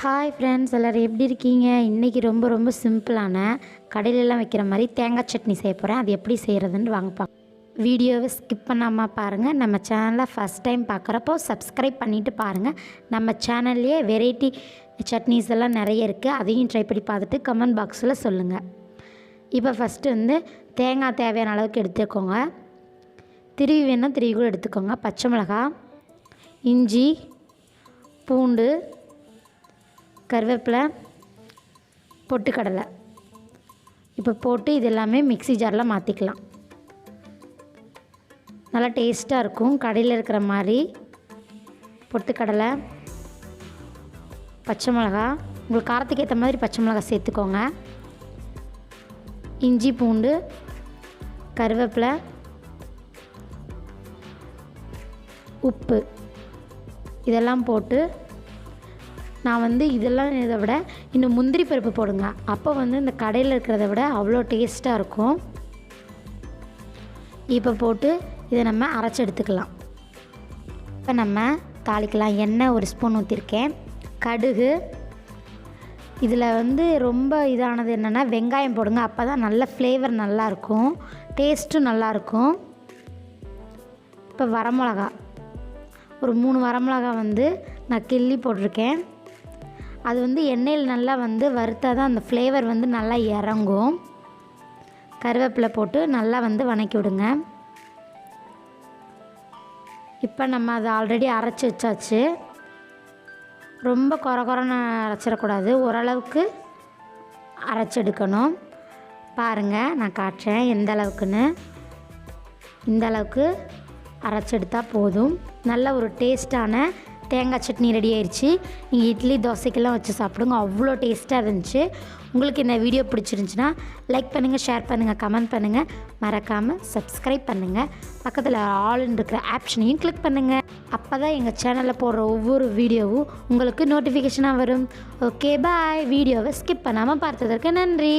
Hi friends, எல்லோரும் எப்படி இருக்கீங்க? இன்றைக்கி ரொம்ப சிம்பிளான கடையிலலாம் வைக்கிற மாதிரி தேங்காய் சட்னி செய்ய போகிறேன். அது எப்படி செய்கிறதுன்னு வாங்க பார்க்கலாம். வீடியோவை ஸ்கிப் பண்ணாமல் பாருங்கள். நம்ம சேனலை ஃபஸ்ட் டைம் பார்க்குறப்போ சப்ஸ்கிரைப் பண்ணிவிட்டு பாருங்கள். நம்ம சேனல்லையே வெரைட்டி சட்னிஸ் எல்லாம் நிறைய இருக்குது. அதையும் ட்ரை பண்ணி பார்த்துட்டு கமெண்ட் பாக்ஸில் சொல்லுங்கள். இப்போ ஃபஸ்ட்டு தேங்காய் தேவையான அளவுக்கு எடுத்துக்கோங்க. திருவி வேணால் திருவி கூட எடுத்துக்கோங்க. பச்சை மிளகாய், இஞ்சி, பூண்டு, கருவேப்பிலை, பொட்டுக்கடலை இப்போ போட்டு இது எல்லாமே மிக்ஸி ஜாரில் மாற்றிக்கலாம். நல்லா டேஸ்ட்டாக இருக்கும். கடையில் இருக்கிற மாதிரி பொட்டுக்கடலை, பச்சை மிளகா, உங்களுக்கு காரத்துக்கு ஏற்ற மாதிரி பச்சை மிளகா சேர்த்துக்கோங்க. இஞ்சி, பூண்டு, கருவேப்பிலை, உப்பு இதெல்லாம் போட்டு நான் இதெல்லாம் இதை விட இன்னும் முந்திரி பருப்பு போடுங்க. அப்போ இந்த கடையில் இருக்கிறத விட அவ்வளோ டேஸ்ட்டாக இருக்கும். இப்போ போட்டு இதை நம்ம அரைச்சி எடுத்துக்கலாம். இப்போ நம்ம தாளிக்கலாம். எண்ணெய் 1 ஸ்பூன் ஊற்றிருக்கேன். கடுகு, இதில் ரொம்ப இதானது என்னென்னா வெங்காயம் போடுங்க. அப்போ தான் நல்ல ஃப்ளேவர் நல்லாயிருக்கும், டேஸ்ட்டும் நல்லாயிருக்கும். இப்போ வரமிளகா, ஒரு 3 வரமிளகா நான் கிள்ளி போட்டிருக்கேன். அது எண்ணெயில் நல்லா வறுத்தா தான் அந்த ஃப்ளேவர் நல்லா இறங்கும். கருவேப்பிலை போட்டு நல்லா வதக்கி விடுங்க. இப்போ நம்ம அதை ஆல்ரெடி அரைச்சி வச்சாச்சு. ரொம்ப கொரன்னு அரைச்சிடக்கூடாது, ஓரளவுக்கு அரைச்செடுக்கணும். பாருங்கள், நான் காட்டுறேன் எந்த அளவுக்குன்னு. இந்த அளவுக்கு அரைச்செடுத்தால் போதும். நல்ல ஒரு டேஸ்ட்டான தேங்காய் சட்னி ரெடி ஆயிடுச்சு. நீங்கள் இட்லி தோசைக்கெல்லாம் வச்சு சாப்பிடுங்க, அவ்வளோ டேஸ்ட்டாக இருந்துச்சு. உங்களுக்கு இந்த வீடியோ பிடிச்சிருந்துச்சின்னா லைக் பண்ணுங்கள், ஷேர் பண்ணுங்கள், கமெண்ட் பண்ணுங்கள். மறக்காமல் சப்ஸ்கிரைப் பண்ணுங்கள். பக்கத்தில் ஆல்னு இருக்கிற ஆப்ஷனையும் கிளிக் பண்ணுங்கள். அப்போ தான் எங்கள் சேனலில் போடுற ஒவ்வொரு வீடியோவும் உங்களுக்கு நோட்டிஃபிகேஷனாக வரும். ஓகே, பாய். வீடியோவை ஸ்கிப் பண்ணாமல் பார்த்ததற்கு நன்றி.